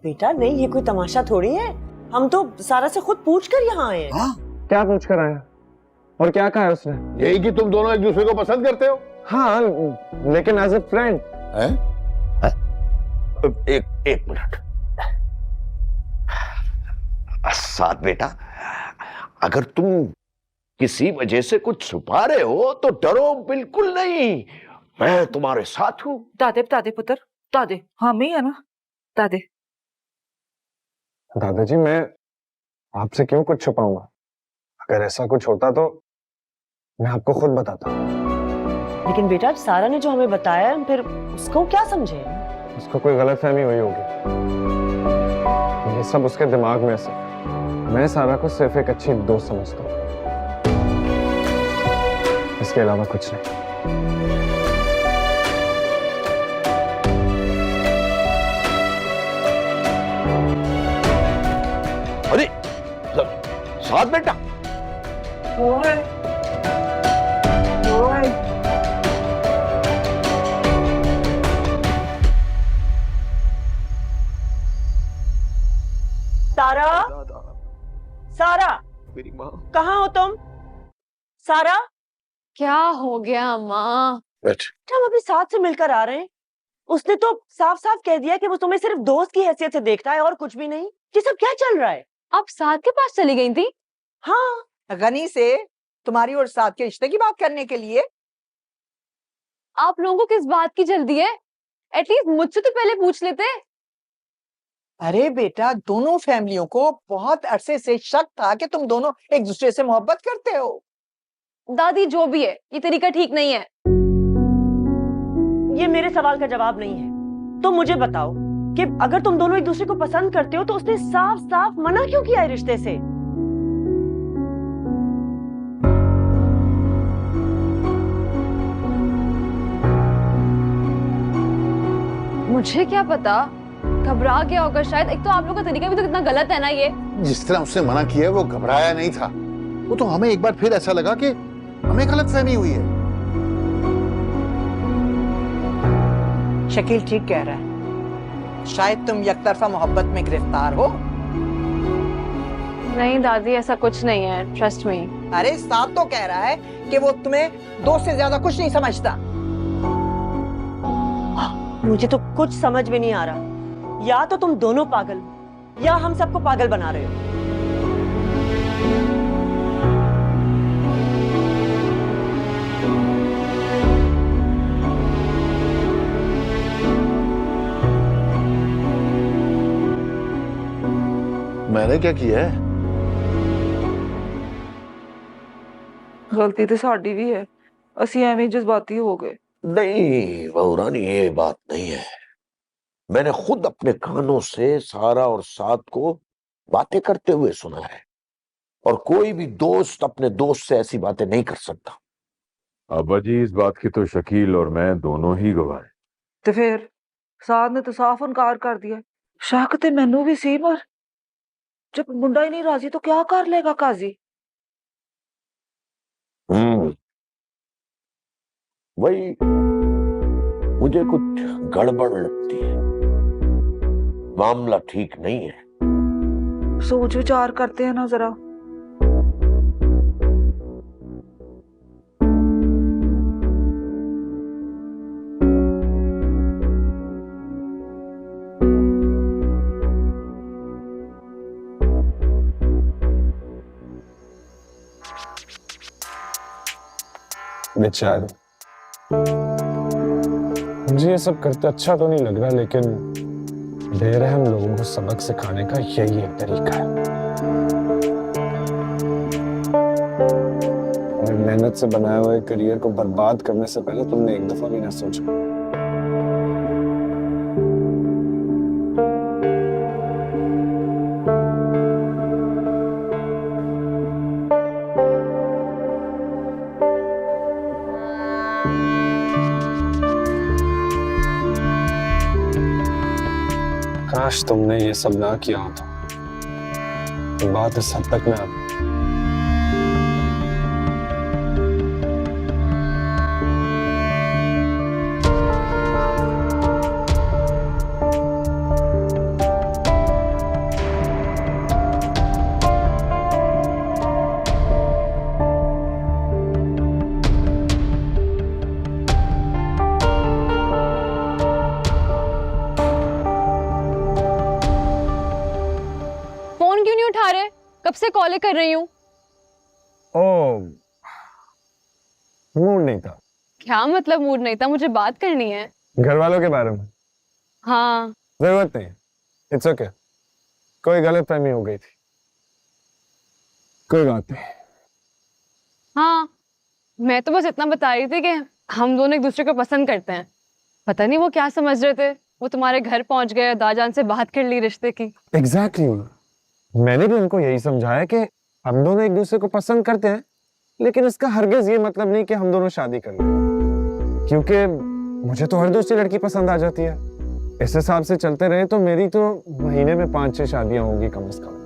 बेटा नहीं, ये कोई तमाशा थोड़ी है। हम तो सारा से खुद पूछ कर यहाँ आए हैं। हाँ? क्या पूछ कर आया और क्या कहा है उसने? यही कि तुम दोनों एक दूसरे को पसंद करते हो। हाँ, लेकिन एज ए फ्रेंड। एक मिनट। साथ बेटा, अगर तुम किसी वजह से कुछ छुपा रहे हो तो डरो बिल्कुल नहीं, मैं तुम्हारे साथ हूं। दादे दादे पुत्र दादे, हाँ मैं है ना दादे। दादाजी, मैं आपसे क्यों कुछ छुपाऊंगा? अगर ऐसा कुछ होता तो मैं आपको खुद बताता। लेकिन बेटा सारा ने जो हमें बताया, फिर उसको क्या समझे? उसको कोई गलतफहमी हुई होगी। ये सब उसके दिमाग में से। मैं सारा को सिर्फ एक अच्छी दोस्त समझता हूँ, इसके अलावा कुछ नहीं। अरे साथ बेटा, सारा, सारा, मेरी माँ, कहाँ हो तुम? सारा, क्या हो गया माँ? हम अभी साथ से मिलकर आ रहे हैं। उसने तो साफ साफ कह दिया कि वो तुम्हें सिर्फ दोस्त की हैसियत से देखता है और कुछ भी नहीं। ये सब क्या चल रहा है? आप साथ के पास चली गई थी? हाँ, गनी से तुम्हारी और साथ के रिश्ते की बात करने के लिए। आप लोगों को किस बात की जल्दी है? एटलीस्ट मुझसे तो पहले पूछ लेते। अरे बेटा, दोनों फैमिलियों को बहुत अरसे से शक था कि तुम दोनों एक दूसरे से मोहब्बत करते हो। दादी जो भी है, ये तरीका ठीक नहीं है। ये मेरे सवाल का जवाब नहीं है। तो मुझे बताओ कि अगर तुम दोनों एक दूसरे को पसंद करते हो तो उसने साफ साफ मना क्यों किया है रिश्ते से? मुझे क्या पता, घबरा गया होगा शायद। एक तो आप लोगों का तरीका भी तो कितना गलत है ना ये। जिस तरह उसने मना किया वो घबराया नहीं था, वो तो हमें एक बार फिर ऐसा लगा कि हमें गलतफहमी हुई है। शकील ठीक कह रहा है, शायद तुम एकतरफा मोहब्बत में गिरफ्तार हो। नहीं दादी, ऐसा कुछ नहीं है, ट्रस्ट मी। अरे साथ तो कह रहा है कि वो तुम्हें दोस्त से ज्यादा कुछ नहीं समझता। मुझे तो कुछ समझ में नहीं आ रहा। या तो तुम दोनों पागल या हम सबको पागल बना रहे हो। मैंने क्या किया है? गलती तो साडी भी है, ਅਸੀਂ ਐਵੇਂ जज्बाती हो गए। नहीं बहुरानी, ये बात नहीं है। मैंने खुद अपने कानों से सारा और साथ को बातें करते हुए सुना है, और कोई भी दोस्त अपने दोस्त से ऐसी बातें नहीं कर सकता। अब्बा जी, इस बात की तो शकील और मैं दोनों ही गवाह हैं। तो फिर साथ ने तो साफ इनकार कर दिया। शक ते मैनू भी सी, पर जब मुंडा ही नहीं राजी तो क्या कर लेगा काजी? वही मुझे कुछ गड़बड़ लगती है, मामला ठीक नहीं है। सोच विचार करते हैं ना जरा। बेचारे, मुझे ये सब करते अच्छा तो नहीं लग रहा, लेकिन बेरहम लोगों को सबक सिखाने का यही एक तरीका है। और मेहनत से बनाए हुए करियर को बर्बाद करने से पहले तुमने एक दफा भी ना सोचा। काश तुमने ये सब ना किया होता तो बात इस हद तक ना आती। से कॉल कर रही हूँ। ओ, मूड नहीं था। क्या मतलब मूड नहीं था? मुझे बात करनी है। घर वालों के बारे में? हाँ। जरूरत नहीं, इट्स ओके। कोई गलतफहमी हो गई थी, कोई बात नहीं। हाँ, मैं तो बस इतना बता रही थी कि हम दोनों एक दूसरे को पसंद करते हैं। पता नहीं वो क्या समझ रहे थे। वो तुम्हारे घर पहुंच गए, दादाजान से बात कर ली रिश्ते की। एग्जैक्टली मैंने भी उनको यही समझाया कि हम दोनों एक दूसरे को पसंद करते हैं, लेकिन इसका हरगिज ये मतलब नहीं कि हम दोनों शादी कर लें, क्योंकि मुझे तो हर दूसरी लड़की पसंद आ जाती है। इस हिसाब से चलते रहे तो मेरी तो महीने में 5-6 शादियां होंगी कम से कम।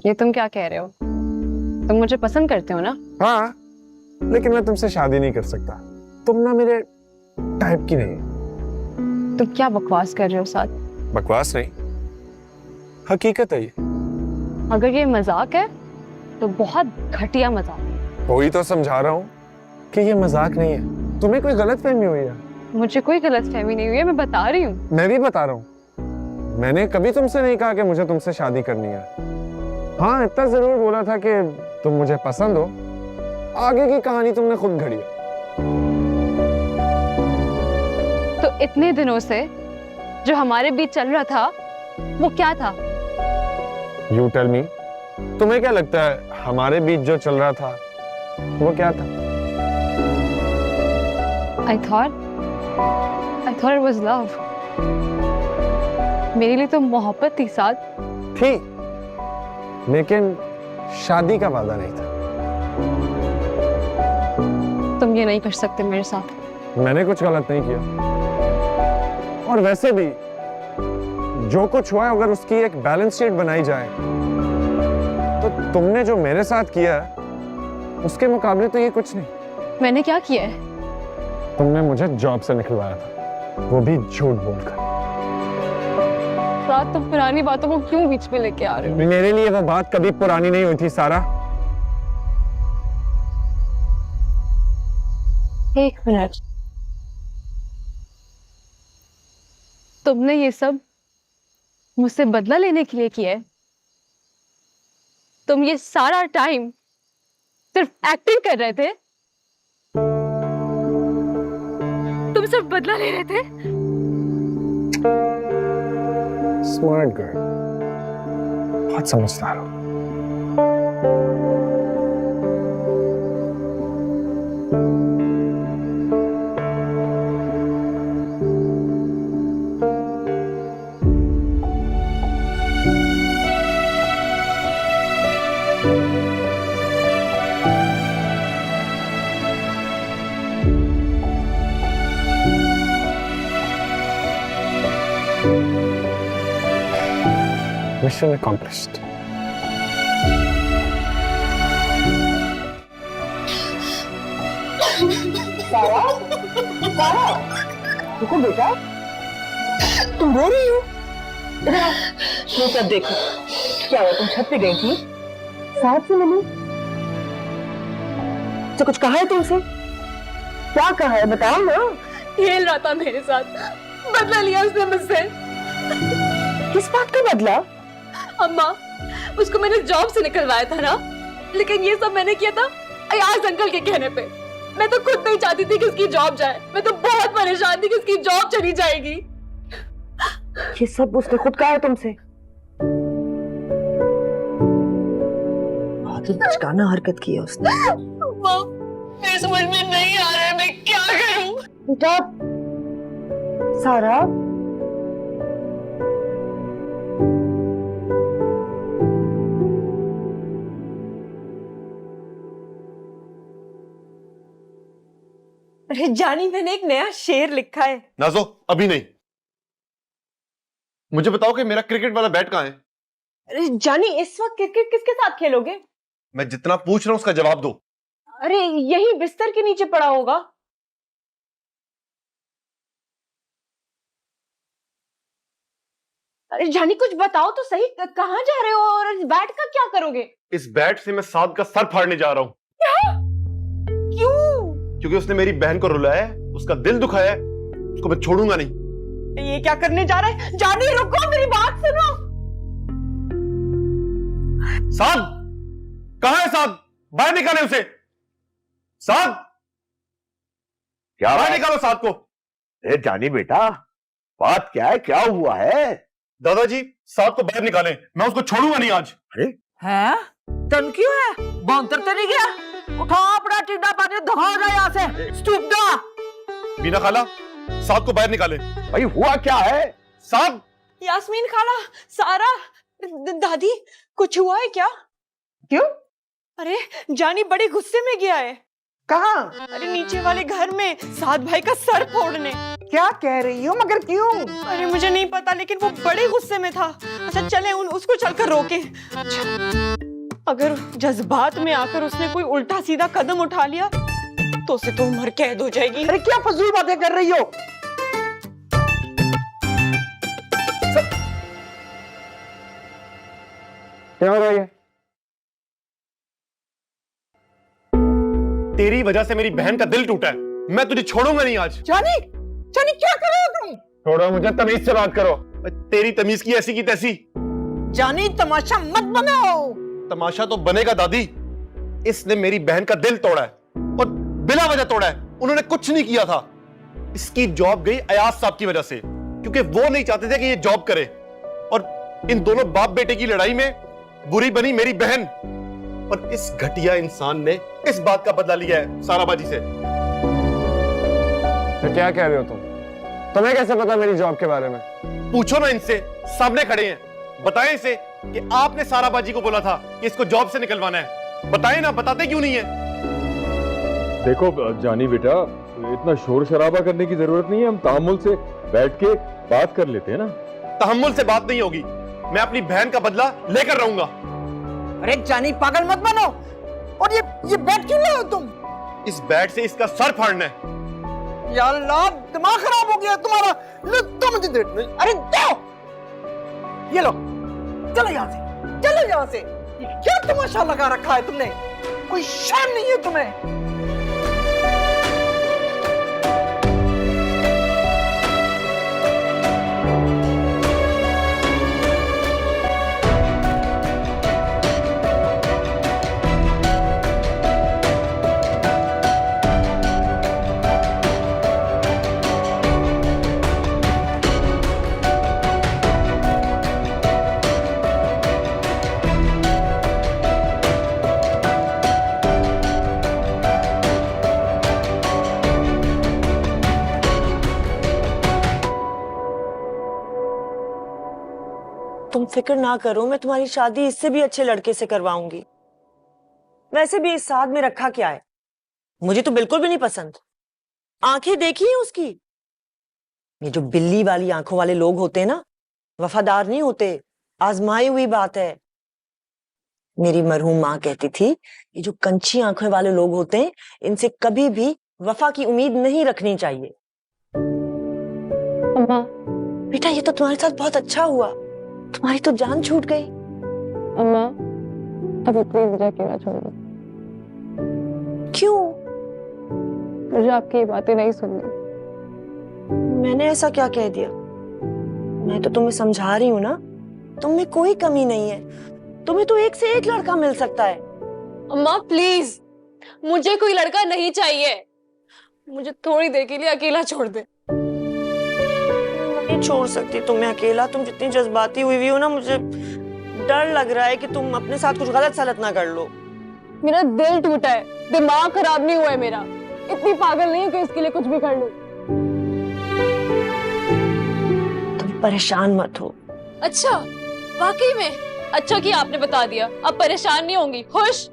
ये तुम क्या कह रहे हो? तुम मुझे पसंद करते हो ना? हाँ, लेकिन मैं तुमसे शादी नहीं कर सकता। तुम ना मेरे टाइप की नहीं। तुम क्या बकवास कर रहे हो साथ? बकवास नहीं, हकीकत है ये। अगर ये मजाक है तो बहुत घटिया मजाक है। वही तो समझा रहा हूँ कि ये मजाक नहीं है। तुम्हें कोई गलतफहमी हुई है? मुझे कोई गलतफहमी नहीं हुई है, मैं बता रही हूँ। मैं भी बता रहा हूँ। मैंने कभी तुमसे नहीं कहा कि मुझे तुमसे शादी करनी है। हाँ, इतना जरूर बोला था कि तुम मुझे पसंद हो। आगे की कहानी तुमने खुद घड़ी है। तो इतने दिनों से जो हमारे बीच चल रहा था वो क्या था? You tell me, तुम्हें क्या लगता है हमारे बीच जो चल रहा था वो क्या था? I thought it was love. मेरे लिए तो मोहब्बत थी साथ। थी, लेकिन शादी का वादा नहीं था। तुम ये नहीं कर सकते मेरे साथ। मैंने कुछ गलत नहीं किया, और वैसे भी जो कुछ हुआ है अगर उसकी एक बैलेंस शीट बनाई जाए तो तुमने जो मेरे साथ किया है उसके मुकाबले तो ये कुछ नहीं। मैंने क्या किया है? तुमने मुझे जॉब से निकलवाया था, वो भी झूठ बोलकर। साथ तुम पुरानी बातों को क्यों बीच में लेके आ रहे हो? मेरे लिए वो बात कभी पुरानी नहीं हुई थी सारा। एक मिनट, तुमने ये सब मुझसे बदला लेने के लिए किया है? तुम ये सारा टाइम सिर्फ एक्टिंग कर रहे थे? तुम सिर्फ बदला ले रहे थे? स्मार्ट गर्ल, बहुत समझदार हो। Mission accomplished. सारा, सारा, रुको बेटा, तुम रो रही हो? इधर आओ, ये सब देखो। क्या हुआ, तुम छत पे गई थी? साथ से मिली? तो कुछ कहा है तुमसे? क्या कहा है, बताओ ना। खेल रहा था मेरे साथ, बदला लिया उसने मुझसे। किस बात का बदला? अम्मा, उसको मैंने जॉब से निकलवाया था ना, लेकिन ये सब मैंने किया था अयाज अंकल के कहने पे। मैं तो खुद नहीं चाहती थी कि उसकी जॉब जाए। मैं तो बहुत परेशान थी कि उसकी जॉब चली जाएगी। ये सब उसने खुद कहा है तुमसे? बहुत ही बचकाना हरकत की है उसने। अम्मा, मेरे समझ में नहीं आ रहा है, मैं क्या करूं? बेटा, सारा, अरे जानी, मैंने एक नया शेर लिखा है। नाज़ो, अभी नहीं। मुझे बताओ कि मेरा क्रिकेट वाला बैट कहाँ है? अरे जानी, इस वक्त क्रिकेट किसके साथ खेलोगे? मैं जितना पूछ रहा हूं उसका जवाब दो। अरे यही बिस्तर के नीचे पड़ा होगा। अरे जानी, कुछ बताओ तो सही, कहाँ जा रहे हो और इस बैट का क्या करोगे? इस बैट से मैं साद का सर फाड़ने जा रहा हूं। क्या? क्यों? क्योंकि उसने मेरी बहन को रुलाया है, उसका दिल दुखाया है, उसको मैं छोड़ूंगा नहीं। ये क्या करने जा रहा है? जानी रुको, मेरी बात सुनो। साद कहाँ है साद? बाहर निकाले उसे। साद क्या बाहर बात? निकालो साद को। ए जानी बेटा, बात क्या है, क्या हुआ है? दादाजी साद को बाहर निकालें, मैं उसको छोड़ूंगा नहीं आज। है तन क्यों है? बौंतर तो नहीं गया? उठा अपना टिड्डा पानी, दौड़ रहा यहाँ से। स्टूपिड। बीना खाला, साद को बाहर निकाले। भाई हुआ क्या है? साद यास्मीन खाला, सारा, दादी, कुछ हुआ है क्या? क्यों? अरे जानी बड़े गुस्से में गया है। कहाँ? अरे नीचे वाले घर में, साद भाई का सर फोड़ने। क्या कह रही हो? मगर क्यों? अरे मुझे नहीं पता, लेकिन वो बड़े गुस्से में था। अच्छा चले उसको चलकर रोके। अगर जज्बात में आकर उसने कोई उल्टा सीधा कदम उठा लिया तो उसे तो उम्र कैद हो जाएगी। अरे क्या फजूल बातें कर रही हो? क्या हो रहा है? तेरी वजह से मेरी बहन का दिल टूटा है, मैं तुझे छोड़ूंगा नहीं आज। जानी, जानी क्या कर रहे हो तुम? छोड़ो मुझे, तमीज से बात करो। तेरी तमीज की ऐसी की तैसी। जानी तमाशा मत बनाओ। तमाशा तो बनेगा दादी। इसने मेरी बहन का दिल तोड़ा है और बिना वजह तोड़ा है। उन्होंने कुछ नहीं किया था। इसकी जॉब गई अयाज साहब की वजह से, क्योंकि वो नहीं चाहते थे कि ये जॉब करे। और इन दोनों बाप बेटे की लड़ाई में बुरी बनी मेरी बहन। और इस घटिया इंसान ने इस बात का बदला लिया है सारा बाजी से। तो क्या कह रहे हो तुम? तुम्हें कैसे पता मेरी जॉब के बारे में? पूछो ना इनसे, सामने खड़े हैं। बताएं इसे कि आपने सारा बाजी को बोला था कि इसको जॉब से निकलवाना है। बताएं ना, बताते क्यों नहीं है? देखो जानी बेटा, इतना शोर शराबा करने की जरूरत नहीं है, हम तामुल से बैठ के बात कर लेते हैं ना। तहम्मुल से बात नहीं होगी, मैं अपनी बहन का बदला लेकर रहूंगा। अरे जानी पागल मत बनो। और ये बैट क्यों लाए हो तुम? इस बैट से इसका सर फाड़ना है। या अल्लाह, दिमाग खराब हो गया तुम्हारा। लो तुम मुझे दे। अरे दो, ये लो, चलो यहाँ से, चलो यहाँ से। ये क्या तमाशा लगा रखा है तुमने? कोई शर्म नहीं है तुम्हें? तुम फिक्र ना करो, मैं तुम्हारी शादी इससे भी अच्छे लड़के से करवाऊंगी। वैसे भी इस साथ में रखा क्या है, मुझे तो बिल्कुल भी नहीं पसंद। आंखें देखी है उसकी? ये जो बिल्ली वाली आंखों वाले लोग होते हैं ना, वफादार नहीं होते, आजमाई हुई बात है। मेरी मरहूम माँ कहती थी, ये जो कंची आंखों वाले लोग होते हैं, इनसे कभी भी वफा की उम्मीद नहीं रखनी चाहिए। अम्मा, बेटा ये तो तुम्हारे साथ बहुत अच्छा हुआ, तुम्हारी तो जान छूट गई। अम्मा, अभी प्लीज मुझे अकेला छोड़ दो। क्यों? मुझे आपकी ये बातें नहीं सुननी। मैंने ऐसा क्या कह दिया? मैं तो तुम्हें समझा रही हूँ ना, तुम में कोई कमी नहीं है, तुम्हें तो एक से एक लड़का मिल सकता है। अम्मा प्लीज, मुझे कोई लड़का नहीं चाहिए। मुझे थोड़ी देर के लिए अकेला छोड़ दे। नहीं छोड़ सकती तुम्हें अकेला, तुम जितनी जज्बाती हुई हो ना, मुझे डर लग रहा है कि तुम अपने साथ कुछ गलत सलत ना कर लो। मेरा दिल टूटा है, दिमाग खराब नहीं हुआ है मेरा। इतनी पागल नहीं हूँ कि इसके लिए कुछ भी कर लूं। तुम परेशान मत हो। अच्छा, वाकई में? अच्छा कि आपने बता दिया, अब परेशान नहीं होंगी, खुश।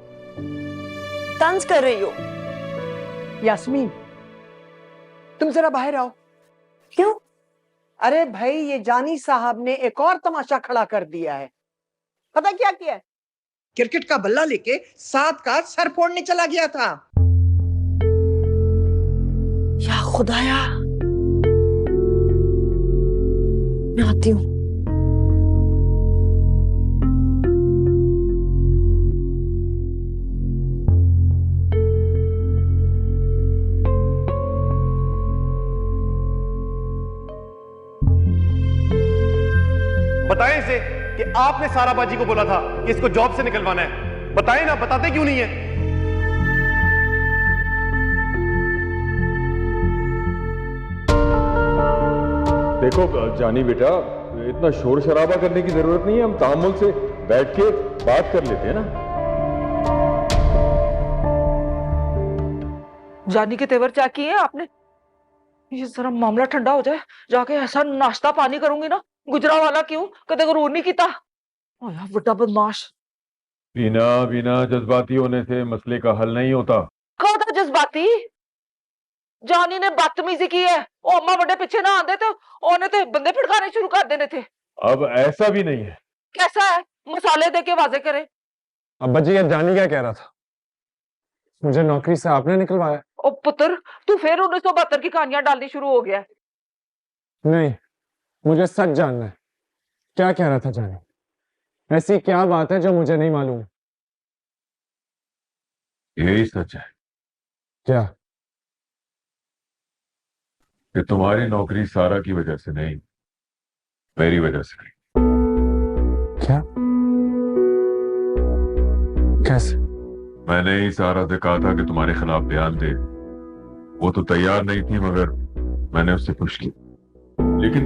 तंज कर रही हो? यास्मीन, तुम जरा बाहर आओ। क्यों? अरे भाई, ये जानी साहब ने एक और तमाशा खड़ा कर दिया है। पता क्या किया है? क्रिकेट का बल्ला लेके साथ का सर फोड़ने चला गया था। या खुदाया, मैं आती हूँ। बताएं इसे कि आपने सारा बाजी को बोला था कि इसको जॉब से निकलवाना है? बताएं ना, बताते क्यों नहीं है? देखो जानी बेटा, इतना शोर शराबा करने की जरूरत नहीं है, हम तामुल से बैठ के बात कर लेते हैं ना। जानी के तेवर चेक किए हैं आपने? ये जरा मामला ठंडा हो जाए, जाके ऐसा नाश्ता पानी करूंगी ना, गुजरा वाला क्यों कदे गरूर नहीं किता। ओया बड़ा बदमाश। बिना जज्बाती होने से मसले का हल नहीं होता। कादा जज्बाती? जानी ने बदतमीजी की है, ओ अम्मा बड़े पीछे ना आंदे तो ओने तो बंदे फड़काने शुरू कर देने थे। अब ऐसा भी नहीं है। कैसा है? मसाले दे के वाजे करे। अब्बा जी, ये जानी क्या कह रहा था? मुझे नौकरी से आपने निकलवाया? ओ पुत्र, तू फिर 1972 की कहानियां डालनी शुरू हो गया है। नहीं, मुझे सच जानना है। क्या कह रहा था जानी? ऐसी क्या बात है जो मुझे नहीं मालूम? यही सच है क्या? कि तुम्हारी नौकरी सारा की वजह से नहीं, मेरी वजह से नहीं। क्या? कैसे? मैंने ही सारा से कहा था कि तुम्हारे खिलाफ बयान दे। वो तो तैयार नहीं थी, मगर मैंने उससे पुश किया। लेकिन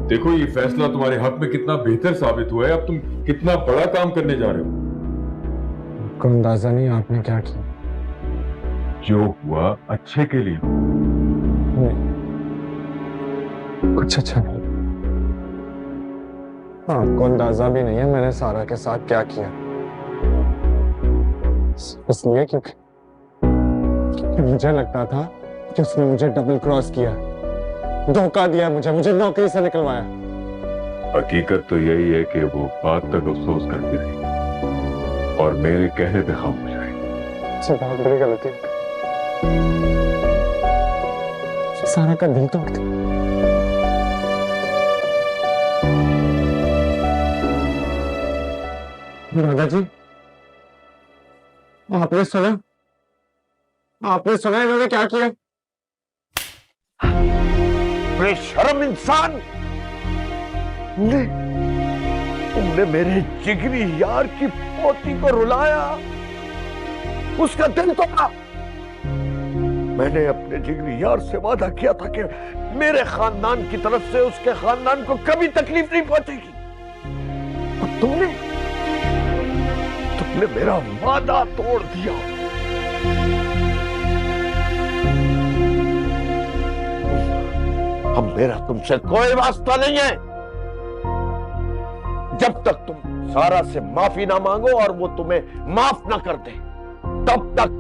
देखो, ये फैसला तुम्हारे हक में कितना बेहतर साबित हुआ है। अब तुम कितना बड़ा काम करने जा रहे हो। आपको अंदाजा नहीं आपने क्या किया। जो हुआ अच्छे के लिए। नहीं, कुछ अच्छा नहीं। आपको अंदाजा भी नहीं है मैंने सारा के साथ क्या किया। इसलिए क्योंकि मुझे लगता था कि उसने मुझे डबल क्रॉस किया, धोखा दिया, मुझे नौकरी से निकलवाया। हकीकत तो यही है कि वो बात तक अफसोस करती रही और मेरे कहने पे खामोश रही। अच्छा, बहुत बड़ी गलती। सारा का दिल तोड़ दिया। दादाजी, आपने सुना इन्होंने क्या किया? बेशर्म इंसान, तुमने मेरे जिगरी यार की पोती को रुलाया, उसका दिल तोड़ा। मैंने अपने जिगरी यार से वादा किया था कि मेरे खानदान की तरफ से उसके खानदान को कभी तकलीफ नहीं पहुंचेगी। और तुमने मेरा वादा तोड़ दिया। अब मेरा तुमसे कोई वास्ता नहीं है। जब तक तुम सारा से माफी ना मांगो और वो तुम्हें माफ ना कर दे, तब तक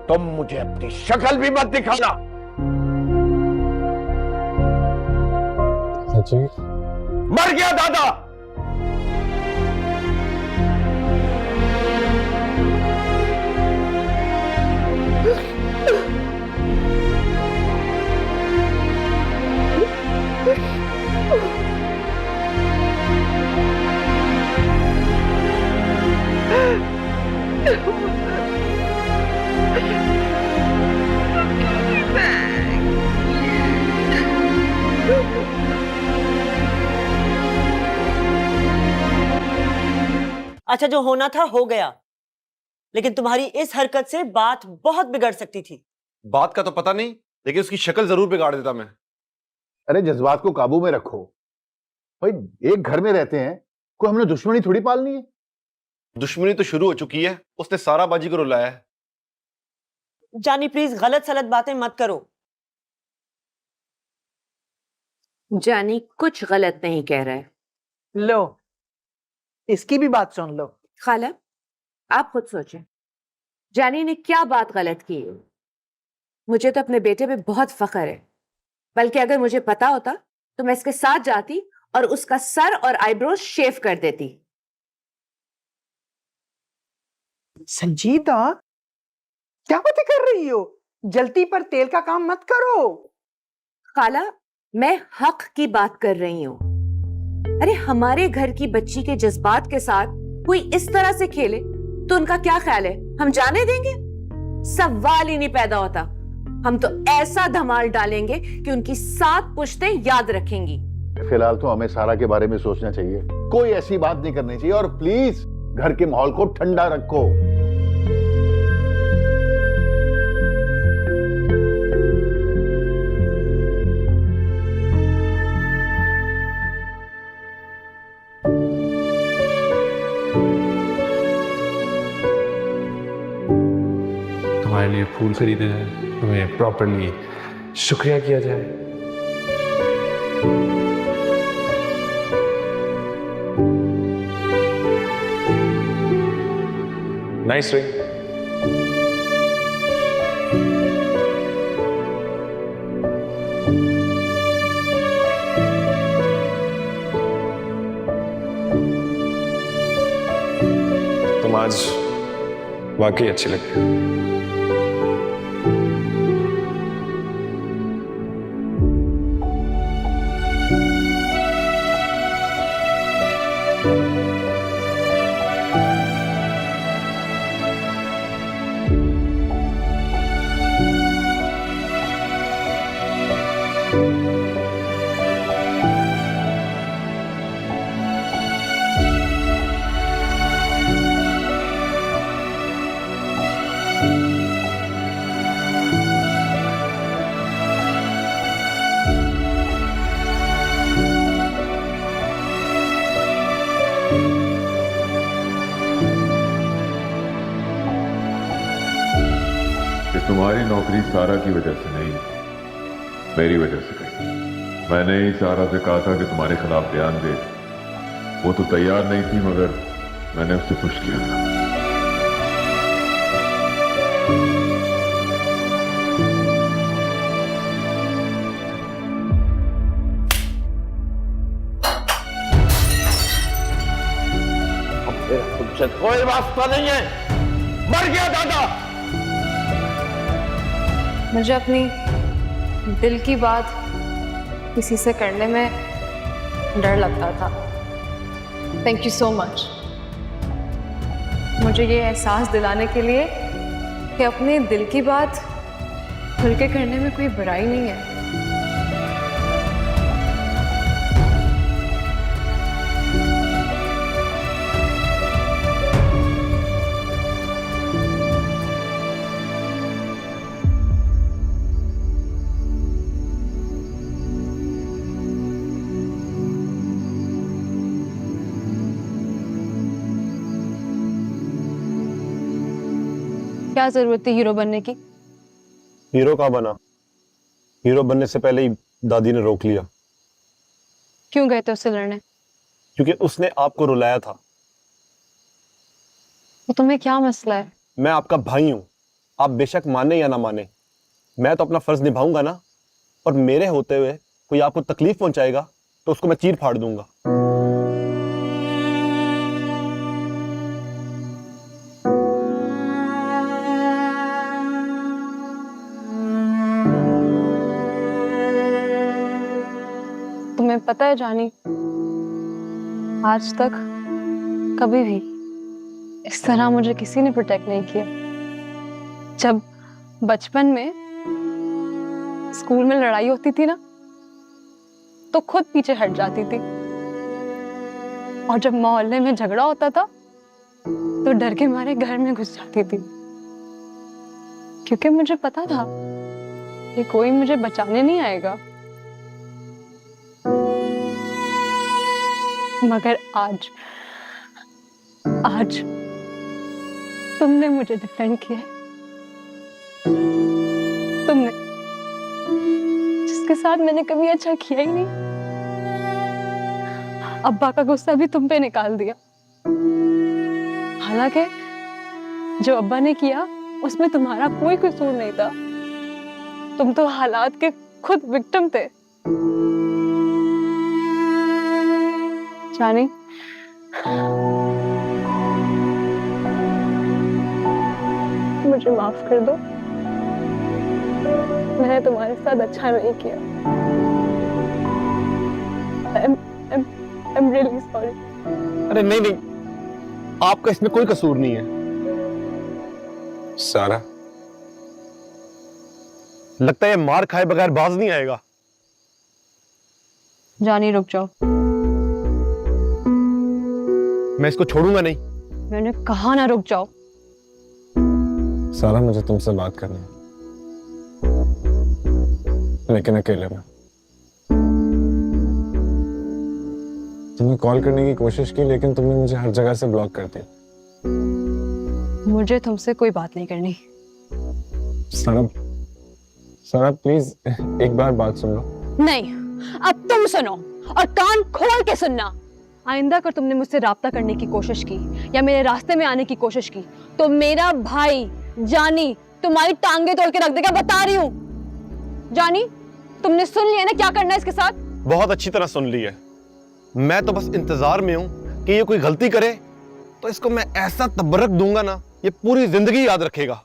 तुम मुझे अपनी शक्ल भी मत दिखाना। जी, मर गया दादा। अच्छा, जो होना था हो गया, लेकिन तुम्हारी इस हरकत से बात बहुत बिगड़ सकती थी। बात का तो पता नहीं, लेकिन उसकी शक्ल जरूर बिगाड़ देता मैं। अरे जज्बात को काबू में रखो भाई, एक घर में रहते हैं, कोई हमने दुश्मनी थोड़ी पालनी है। दुश्मनी तो शुरू हो चुकी है, उसने सारा बाजी को रुलाया है। जानी प्लीज गलत सलत बातें मत करो। जानी कुछ गलत नहीं कह रहा है। लो, इसकी भी बात सुन लो। खाला, आप खुद सोचें, जानी ने क्या बात गलत की है? मुझे तो अपने बेटे पे बहुत फख्र है, बल्कि अगर मुझे पता होता तो मैं इसके साथ जाती और उसका सर और आईब्रोज शेव कर देती। संजीदा, क्या बातें कर रही हो? जलती पर तेल का काम मत करो। खाला, मैं हक की बात कर रही हूँ। अरे हमारे घर की बच्ची के जज्बात के साथ कोई इस तरह से खेले तो उनका क्या ख्याल है? हम जाने देंगे? सवाल ही नहीं पैदा होता। हम तो ऐसा धमाल डालेंगे कि उनकी 7 पुश्तें याद रखेंगी। फिलहाल तो हमें सारा के बारे में सोचना चाहिए, कोई ऐसी बात नहीं करनी चाहिए, और प्लीज घर के माहौल को ठंडा रखो। तुम्हारे लिए फूल खरीदे जाए, तुम्हें प्रॉपरली शुक्रिया किया जाए। Nice ring. तुम आज वाकई अच्छी लगती हो। तुम्हारी नौकरी सारा की वजह से नहीं, मेरी वजह से गई। मैंने ही सारा से कहा था कि तुम्हारे खिलाफ बयान दे, वो तो तैयार नहीं थी, मगर मैंने उससे पुश किया था। तुमसे कोई वास्ता नहीं है, मर गया दादा। मुझे अपनी दिल की बात किसी से करने में डर लगता था। थैंक यू सो मच मुझे ये एहसास दिलाने के लिए कि अपने दिल की बात खुल के करने में कोई बुराई नहीं है। क्या जरूरत थी हीरो बनने की? हीरो कहाँ बना? हीरो बनने से पहले ही दादी ने रोक लिया। क्यों गए थे उससे लड़ने? क्योंकि उसने आपको रुलाया था। तो तुम्हें क्या मसला है? मैं आपका भाई हूं, आप बेशक माने या ना माने, मैं तो अपना फर्ज निभाऊंगा ना। और मेरे होते हुए कोई आपको तकलीफ पहुंचाएगा तो उसको मैं चीर फाड़ दूंगा। तुम्हें पता है जानी, आज तक कभी भी इस तरह मुझे किसी ने प्रोटेक्ट नहीं किया। जब बचपन में स्कूल में लड़ाई होती थी ना, तो खुद पीछे हट जाती थी, और जब मोहल्ले में झगड़ा होता था तो डर के मारे घर में घुस जाती थी, क्योंकि मुझे पता था कि कोई मुझे बचाने नहीं आएगा। मगर आज तुमने मुझे डिफेंड किया। तुमने, जिसके साथ मैंने कभी अच्छा किया ही नहीं। अब्बा का गुस्सा भी तुम पे निकाल दिया। हालांकि जो अब्बा ने किया उसमें तुम्हारा कोई कसूर नहीं था। तुम तो हालात के खुद विक्टिम थे। जानी, मुझे माफ कर दो, मैंने तुम्हारे साथ अच्छा नहीं किया। I'm really sorry. अरे नहीं नहीं, आपका इसमें कोई कसूर नहीं है। सारा, लगता है ये मार खाए बगैर बाज नहीं आएगा। जानी रुक जाओ, मैं इसको छोड़ूंगा नहीं। मैंने कहा ना रुक जाओ। सारा मुझे तुमसे बात करनी है, लेकिन अकेले में। तुमने कॉल करने की कोशिश की, लेकिन तुमने मुझे हर जगह से ब्लॉक कर दिया। मुझे तुमसे कोई बात नहीं करनी। सारा, सारा प्लीज एक बार बात सुन लो। नहीं, अब तुम सुनो और कान खोल के सुनना। आइंदा अगर तुमने मुझसे राब्ता करने की कोशिश की या मेरे रास्ते में आने की कोशिश की तो मेरा भाई जानी तुम्हारी टांगे तोड़ के रख देगा, बता रही हूँ। जानी, तुमने सुन लिया ना क्या करना है इसके साथ? बहुत अच्छी तरह सुन ली है। मैं तो बस इंतजार में हूं कि ये कोई गलती करे तो इसको मैं ऐसा तबरक दूंगा ना, ये पूरी जिंदगी याद रखेगा।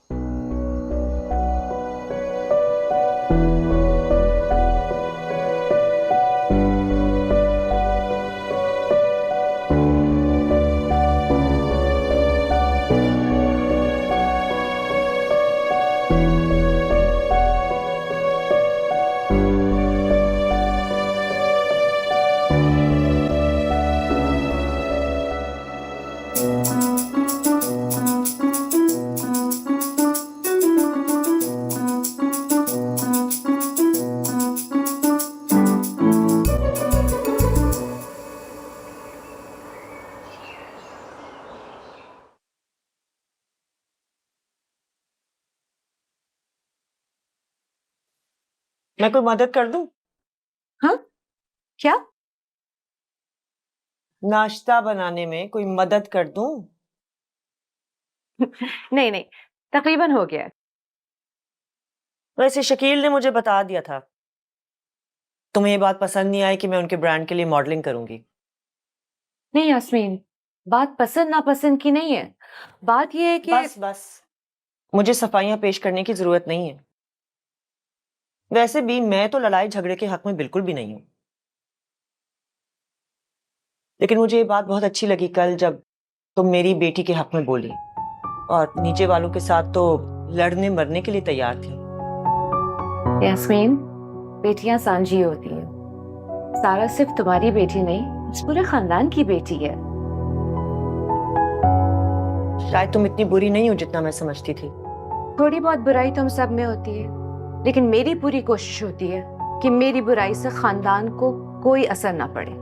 मैं कोई मदद कर दूं? हाँ, क्या? नाश्ता बनाने में कोई मदद कर दूं? नहीं नहीं, तकरीबन हो गया है। वैसे शकील ने मुझे बता दिया था तुम्हें ये बात पसंद नहीं आई कि मैं उनके ब्रांड के लिए मॉडलिंग करूंगी। नहीं यास्मीन, बात पसंद नापसंद की नहीं है, बात यह है कि बस बस, मुझे सफाइयां पेश करने की जरूरत नहीं है। वैसे भी मैं तो लड़ाई झगड़े के हक में बिल्कुल भी नहीं हूं, लेकिन मुझे ये बात बहुत अच्छी लगी कल जब तुम मेरी बेटी के हक में बोली, और नीचे वालों के साथ तो लड़ने मरने के लिए तैयार थी। यास्मीन, बेटियां सांझी होती हैं। सारा सिर्फ तुम्हारी बेटी नहीं, इस पूरे खानदान की बेटी है। शायद तुम इतनी बुरी नहीं हो जितना मैं समझती थी। थोड़ी बहुत बुराई तो हम सब में होती है, लेकिन मेरी पूरी कोशिश होती है कि मेरी बुराई से खानदान को कोई असर ना पड़े।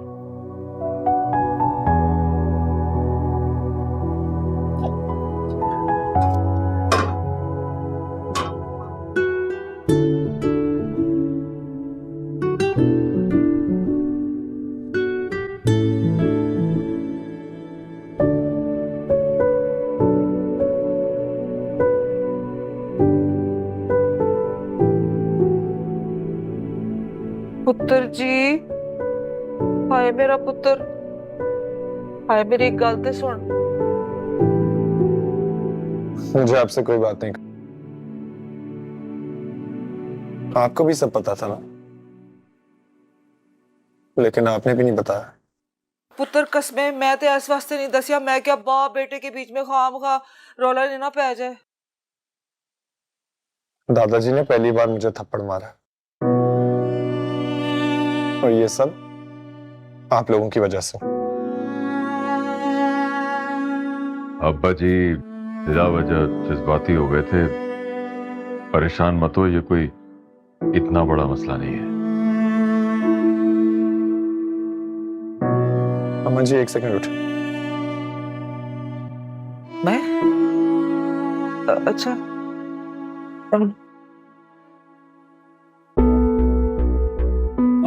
पुत्र जी, हाय मेरा पुत्र, हाय मेरी एक गल ते सुन। मुझे आपसे कोई बात नहीं, आपको भी सब पता था ना, लेकिन आपने भी नहीं बताया। पुत्र कसमें मैं ते इस वास्ते नहीं दसिया, मैं क्या बाप बेटे के बीच में खामखा रौला लेना पै जाए। दादाजी ने पहली बार मुझे थप्पड़ मारा, और ये सब आप लोगों की वजह से। अब्बा जी बिला वजह जज्बाती हो गए थे, परेशान मत हो, ये कोई इतना बड़ा मसला नहीं है। अम्मा जी एक सेकंड उठे। मैं अच्छा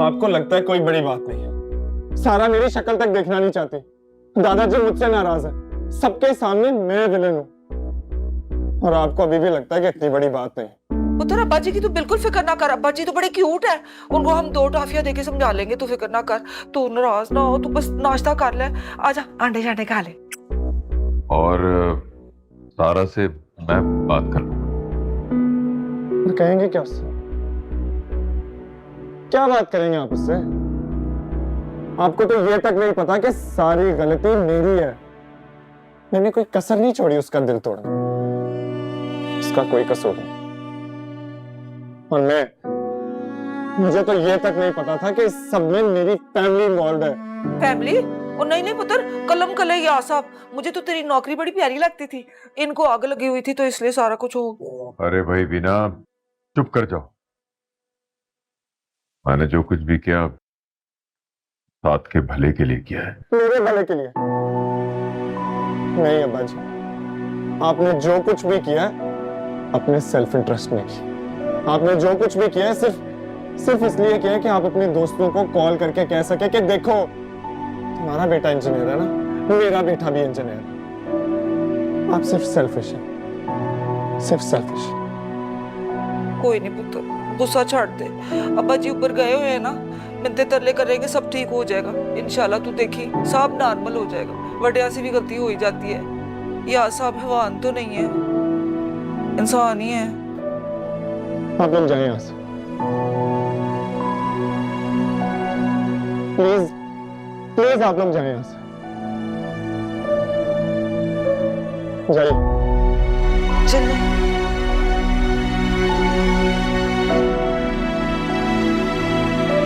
आपको लगता है कोई बड़ी बात नहीं है। सारा मेरी शक्ल तक देखना नहीं चाहती, दादाजी मुझसे नाराज है, सबके सामने मैं विलेन हूं, और आपको अभी भी लगता है कि इतनी बड़ी बात नहीं। पुत्र अब्बा जी की तू बिल्कुल फिक्र ना कर, अब्बा जी तो बड़े क्यूट है, उनको हम 2 टॉफियां देके समझा लेंगे, तू फिक्र ना कर, तू नाराज ना हो, तू बस नाश्ता कर ले, आजा अंडे शांडे खा ले। और सारा से मैं बात कर लूंगा। फिर कहेंगे क्या उससे? क्या बात करेंगे आप उससे? आपको तो ये तक नहीं पता कि सारी गलती मेरी है। मैंने कोई कसर नहीं छोड़ी उसका दिल तोड़ने, उसका कोई कसूर नहीं। और मुझे तो ये तक नहीं पता था कि इस सब में मेरी फैमिली इन्वॉल्व है। फैमिली? और नहीं नहीं पुत्र, कलम कले या साहब, मुझे तो तेरी नौकरी बड़ी प्यारी लगती थी, इनको आग लगी हुई थी तो इसलिए सारा कुछ हो। अरे भाई बीना, चुप कर जाओ। मैंने जो कुछ भी किया साथ के भले के लिए किया है। मेरे भले के लिए नहीं अब्बा जी, आपने जो कुछ भी किया अपने सेल्फ इंटरेस्ट में किया। आपने जो कुछ भी किया है सिर्फ इसलिए किया कि आप अपने दोस्तों को कॉल करके कह सके कि देखो तुम्हारा बेटा इंजीनियर है ना, मेरा बेटा भी इंजीनियर है। आप सिर्फ सेल्फिश हैं, सिर्फ सेल्फिश। कोई नहीं पुत्र, गुस्सा छाड़ दे, अब्बा जी ऊपर गए हुए हैं ना, मिन्नतें तरले करेंगे, सब ठीक हो जाएगा इंशाल्लाह। तू देखी सब नॉर्मल हो जाएगा, वड्या से भी गलती हो ही जाती है। या साहब हैवान तो नहीं है, इंसान ही है। आप लोग जाएं यहाँ से प्लीज, प्लीज आप लोग जाएं यहाँ से, जाइए। चलो।